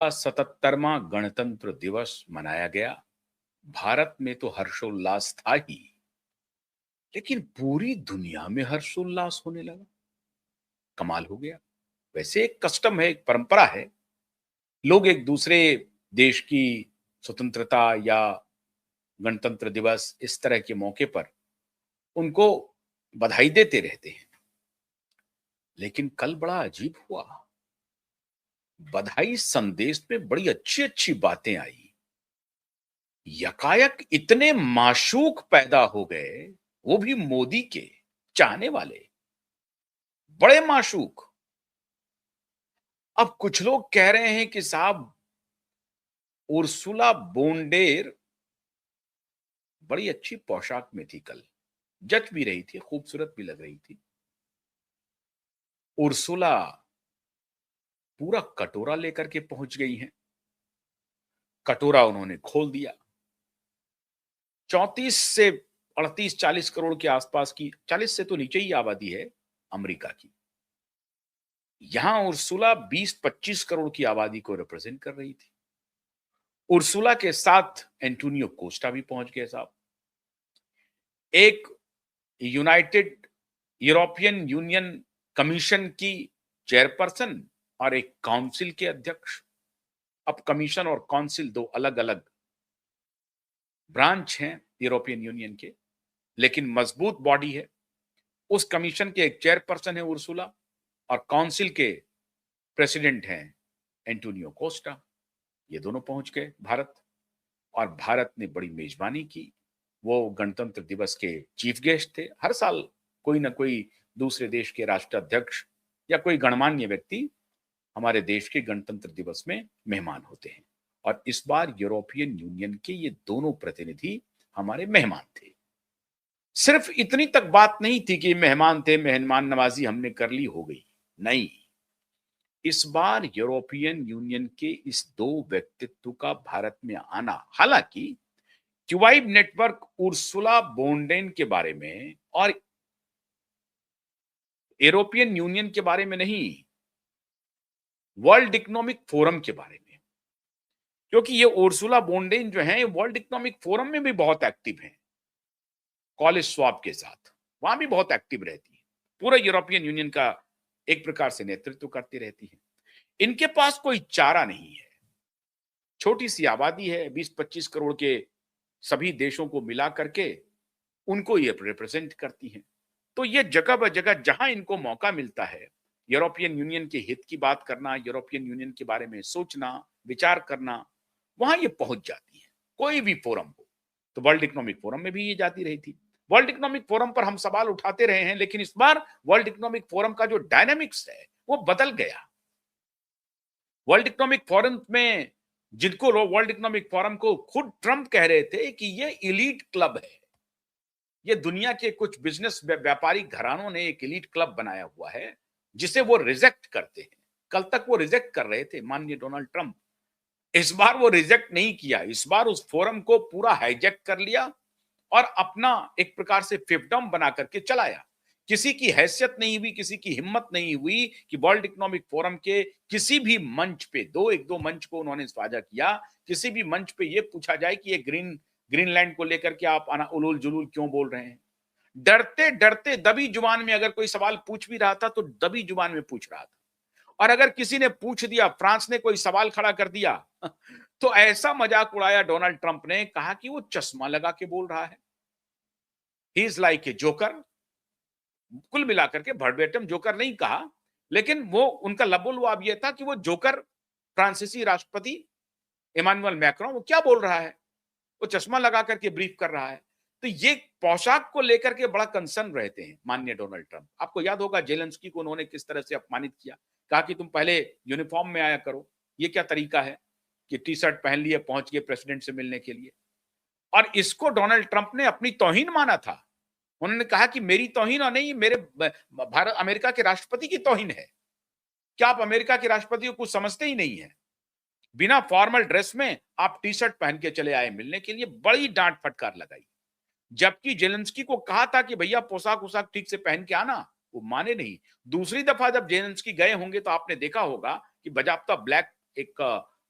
का 77वां गणतंत्र दिवस मनाया गया। भारत में तो हर्षोल्लास था ही, लेकिन पूरी दुनिया में हर्षोल्लास होने लगा। कमाल हो गया। वैसे एक कस्टम है, एक परंपरा है। लोग एक दूसरे देश की स्वतंत्रता या गणतंत्र दिवस इस तरह के मौके पर उनको बधाई देते रहते हैं। लेकिन कल बड़ा अजीब हुआ। बधाई संदेश में बड़ी अच्छी-अच्छी बातें आई। यकायक इतने माशूक पैदा हो गए, वो भी मोदी के चाहने वाले, बड़े माशूक। अब कुछ लोग कह रहे हैं कि साहब उर्सुला बोंडेर बड़ी अच्छी पोशाक में थी कल, जच भी रही थी, खूबसूरत भी लग रही थी। उर्सुला पूरा कटोरा लेकर के पहुंच गई हैं। कटोरा उन्होंने खोल दिया। 34 से 38-40 करोड़ के आसपास की, 40 से तो नीचे ही आबादी है अमेरिका की। यहां उर्सुला 20-25 करोड़ की आबादी को रिप्रेजेंट कर रही थी। उर्सुला के साथ एंटोनियो कोस्टा भी पहुंच गए साहब। एक यूनाइटेड यूरोपियन यूनियन कमीशन की चेयरपर्सन और एक काउंसिल के अध्यक्ष। अब कमीशन और काउंसिल दो अलग-अलग ब्रांच हैं यूरोपियन यूनियन के, लेकिन मजबूत बॉडी है। उस कमीशन के एक चेयरपर्सन है उर्सुला और काउंसिल के प्रेसिडेंट हैं एंटोनियो कोस्टा। ये दोनों पहुंच गए भारत और भारत ने बड़ी मेजबानी की। वो गणतंत्र दिवस के चीफ गेस्ट थे। हर साल कोई ना कोई दूसरे देश के राष्ट्राध्यक्ष या कोई गणमान्य व्यक्ति हमारे देश के गणतंत्र दिवस में मेहमान होते हैं और इस बार यूरोपियन यूनियन के ये दोनों प्रतिनिधि हमारे मेहमान थे। सिर्फ इतनी तक बात नहीं थी कि मेहमान थे, मेहमान नवाजी हमने कर ली, हो गई। नहीं, इस बार यूरोपियन यूनियन के इस दो व्यक्तित्व का भारत में आना, हालांकि क्यूबाइब नेटवर्क उर्सुला बोंडेन के बारे में और यूरोपियन यूनियन के बारे में नहीं, वर्ल्ड इकोनॉमिक फोरम के बारे में, क्योंकि ये उर्सुला बोंडेन जो है वर्ल्ड इकोनॉमिक फोरम में भी बहुत एक्टिव हैं, कॉलेज स्वाब के साथ वहां भी बहुत एक्टिव रहती है। पूरा यूरोपियन यूनियन का एक प्रकार से नेतृत्व करती रहती है। इनके पास कोई चारा नहीं है। छोटी सी आबादी है, 20-25 करोड़ के सभी देशों को मिला करके उनको ये रिप्रेजेंट करती हैं। तो ये जगह ब जगह जहां इनको मौका मिलता है, यूरोपियन यूनियन के हित की बात करना, यूरोपियन यूनियन के बारे में सोचना, विचार करना, वहां ये पहुंच जाती है। कोई भी फोरम हो, तो वर्ल्ड इकोनॉमिक फोरम में भी ये जाती रही थी। वर्ल्ड इकोनॉमिक फोरम पर हम सवाल उठाते रहे हैं, लेकिन इस बार वर्ल्ड इकोनॉमिक फोरम का जो डायनामिक्स है, वो बदल गया। वर्ल्ड इकोनॉमिक फोरम में जिनको लोग वर्ल्ड इकोनॉमिक फोरम को खुद ट्रंप कह रहे थे कि ये इलीट क्लब है, ये दुनिया के कुछ बिजनेस व्यापारिक घरानों ने एक एलीट क्लब बनाया हुआ है जिसे वो रिजेक्ट करते हैं। कल तक वो रिजेक्ट कर रहे थे माननीय डोनाल्ड ट्रंप। इस बार वो रिजेक्ट नहीं किया। इस बार उस फोरम को पूरा हाईजैक कर लिया और अपना एक प्रकार से फिफ्डम बना करके चलाया। किसी की हैसियत नहीं हुई, किसी की हिम्मत नहीं हुई कि वर्ल्ड इकोनॉमिक फोरम के किसी भी मंच पे, एक दो मंच को उन्होंने साझा किया, किसी भी मंच पे ये पूछा जाए कि ये ग्रीनलैंड को लेकर के आप उलूल जुलूल क्यों बोल रहे हैं। डरते डरते दबी जुबान में अगर कोई सवाल पूछ भी रहा था तो दबी जुबान में पूछ रहा था। और अगर किसी ने पूछ दिया, फ्रांस ने कोई सवाल खड़ा कर दिया तो ऐसा मजाक उड़ाया डोनाल्ड ट्रंप ने, कहा कि वो चश्मा लगा के बोल रहा है, he is like a joker. कुल मिलाकर के वर्बेटिम जोकर नहीं कहा, लेकिन वो उनका लबोलुआब ये था कि वो जोकर फ्रांसीसी राष्ट्रपति इमानुएल मैक्रोन वो क्या बोल रहा है, वो चश्मा लगा करके ब्रीफ कर रहा है। तो ये पोशाक को लेकर के बड़ा कंसर्न रहते हैं माननीय डोनाल्ड ट्रंप। आपको याद होगा जेलेंस्की को उन्होंने किस तरह से अपमानित किया, कहा कि तुम पहले यूनिफॉर्म में आया करो। ये क्या तरीका है कि टी शर्ट पहन लिए पहुंच गए प्रेसिडेंट से मिलने के लिए। और इसको डोनाल्ड ट्रंप ने अपनी तौहीन माना था। उन्होंने कहा कि मेरी तौहीन और नहीं, मेरे भारत अमेरिका के राष्ट्रपति की तौहीन है। क्या आप अमेरिका के राष्ट्रपति को कुछ समझते ही नहीं है? बिना फॉर्मल ड्रेस में आप टी शर्ट पहन के चले आए मिलने के लिए, बड़ी डांट फटकार लगाई। जबकि जेलेंस्की को कहा था कि भैया पोशाक उशाक ठीक से पहन के आना, वो माने नहीं। दूसरी दफा जब जेलेंस्की गए होंगे तो आपने देखा होगा कि बजाबता ब्लैक एक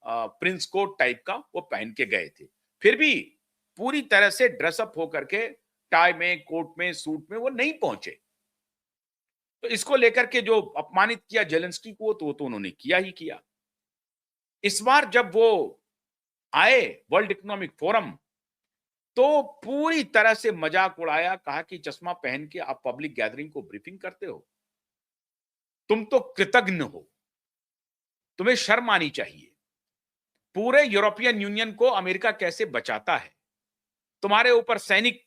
प्रिंस कोट टाइप का वो पहन के गए थे। फिर भी पूरी तरह से ड्रेसअप होकर के टाई में, कोट में, सूट में वो नहीं पहुंचे। तो इसको लेकर के जो अपमानित किया जेलेंस्की को, तो उन्होंने किया ही किया। इस बार जब वो आए वर्ल्ड इकोनॉमिक फोरम, तो पूरी तरह से मजाक उड़ाया, कहा कि चश्मा पहन के आप पब्लिक गैदरिंग को ब्रीफिंग करते हो, तुम तो कृतघ्न हो, तुम्हें शर्म आनी चाहिए। पूरे यूरोपियन यूनियन को अमेरिका कैसे बचाता है, तुम्हारे ऊपर सैनिक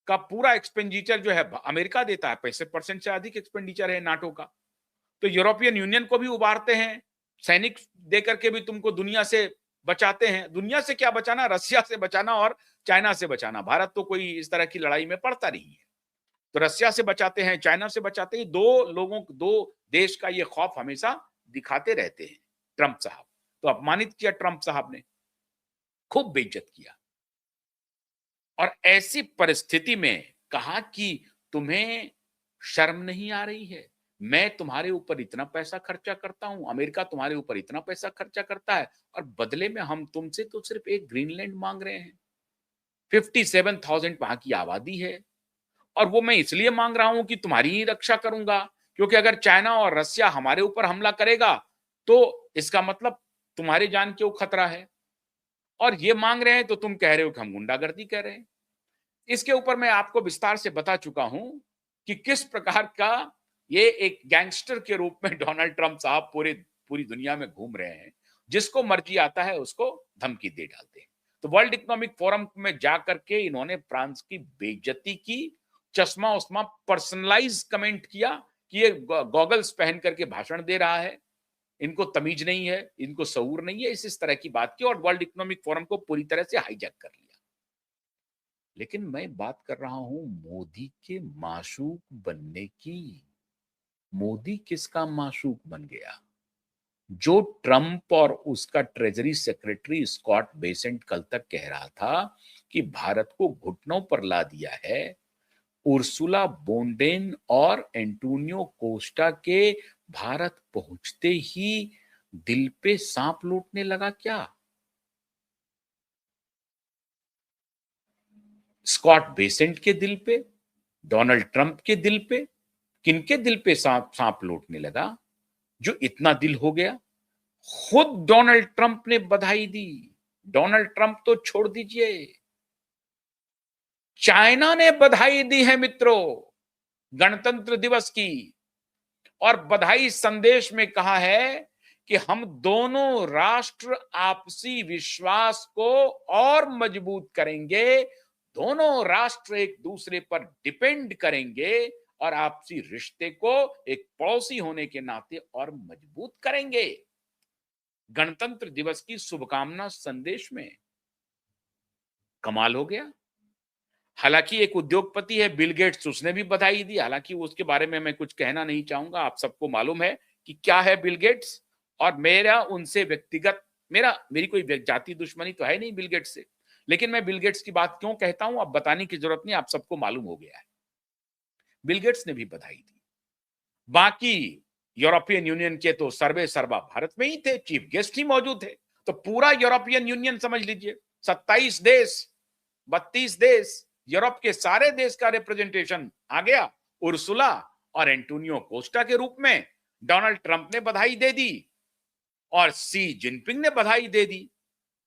का पूरा एक्सपेंडिचर जो है अमेरिका देता है, 65% से अधिक एक्सपेंडिचर है नाटो का। तो यूरोपियन यूनियन को भी उबारते हैं, सैनिक देकर के भी तुमको दुनिया से बचाते हैं। दुनिया से क्या बचाना, रसिया से बचाना और चाइना से बचाना। भारत तो कोई इस तरह की लड़ाई में पड़ता नहीं है, तो रसिया से बचाते हैं, चाइना से बचाते हैं। दो देश का ये खौफ हमेशा दिखाते रहते हैं ट्रंप साहब। तो अपमानित किया ट्रंप साहब ने, खूब बेइज्जत किया। और ऐसी परिस्थिति में कहा कि तुम्हें शर्म नहीं आ रही है, मैं तुम्हारे ऊपर इतना पैसा खर्चा करता हूं, अमेरिका तुम्हारे ऊपर इतना पैसा खर्चा करता है, और बदले में हम तुमसे तो सिर्फ एक ग्रीनलैंड मांग रहे हैं। 57,000 वहां की आबादी है, और वो मैं इसलिए मांग रहा हूं कि तुम्हारी ही रक्षा करूंगा, क्योंकि अगर चाइना और रसिया हमारे ऊपर हमला करेगा तो इसका मतलब तुम्हारे जान के वो खतरा है, और ये मांग रहे हैं तो तुम कह रहे हो कि हम गुंडागर्दी कर रहे हैं। इसके ऊपर मैं आपको विस्तार से बता चुका हूं कि किस प्रकार का ये एक गैंगस्टर के रूप में डोनाल्ड ट्रंप साहब पूरी दुनिया में घूम रहे हैं। जिसको मर्जी आता है उसको धमकी दे डालते हैं। तो वर्ल्ड इकोनॉमिक फोरम में जाकर के इन्होंने फ्रांस की बेइज्जती की, चश्मा उस्मा पर्सनलाइज कमेंट किया कि ये गॉगल्स पहन करके भाषण दे रहा है, इनको तमीज नहीं है, इनको शऊर नहीं है, इस तरह की बात की, और वर्ल्ड इकोनॉमिक फोरम को पूरी तरह से हाईजैक कर लिया। लेकिन मैं बात कर रहा हूं मोदी के माशूक बनने की। मोदी किसका माशूक बन गया? जो ट्रंप और उसका ट्रेजरी सेक्रेटरी स्कॉट बेसेंट कल तक कह रहा था कि भारत को घुटनों पर ला दिया है, उर्सुला बोंडेन और एंटोनियो कोस्टा के भारत पहुंचते ही दिल पे सांप लूटने लगा क्या? स्कॉट बेसेंट के दिल पे, डोनाल्ड ट्रंप के दिल पे, किनके दिल पे सांप सांप लौटने लगा जो इतना दिल हो गया? खुद डोनाल्ड ट्रंप ने बधाई दी। डोनाल्ड ट्रंप तो छोड़ दीजिए, चाइना ने बधाई दी है मित्रों गणतंत्र दिवस की, और बधाई संदेश में कहा है कि हम दोनों राष्ट्र आपसी विश्वास को और मजबूत करेंगे, दोनों राष्ट्र एक दूसरे पर डिपेंड करेंगे, और आपसी रिश्ते को एक पड़ोसी होने के नाते और मजबूत करेंगे। गणतंत्र दिवस की शुभकामना संदेश में कमाल हो गया। हालांकि एक उद्योगपति है बिल गेट्स, उसने भी बधाई दी। हालांकि उसके बारे में मैं कुछ कहना नहीं चाहूंगा, आप सबको मालूम है कि क्या है बिल गेट्स, और मेरा उनसे व्यक्तिगत मेरी कोई जाति दुश्मनी तो है नहीं बिल गेट्स से। लेकिन मैं बिल गेट्स की बात क्यों कहता हूं अब बताने की जरूरत नहीं, आप सबको मालूम हो गया है। बिल गेट्स ने भी बधाई दी। बाकी यूरोपियन यूनियन के तो सर्वे सर्वा भारत में ही थे, चीफ गेस्ट ही मौजूद थे। तो पूरा यूरोपियन यूनियन समझ लीजिए, 27 देश, 32 देश, यूरोप के सारे देश का रिप्रेजेंटेशन आ गया उर्सुला और एंटोनियो कोस्टा के रूप में। डोनाल्ड ट्रंप ने बधाई दे दी और सी जिनपिंग ने बधाई दे दी।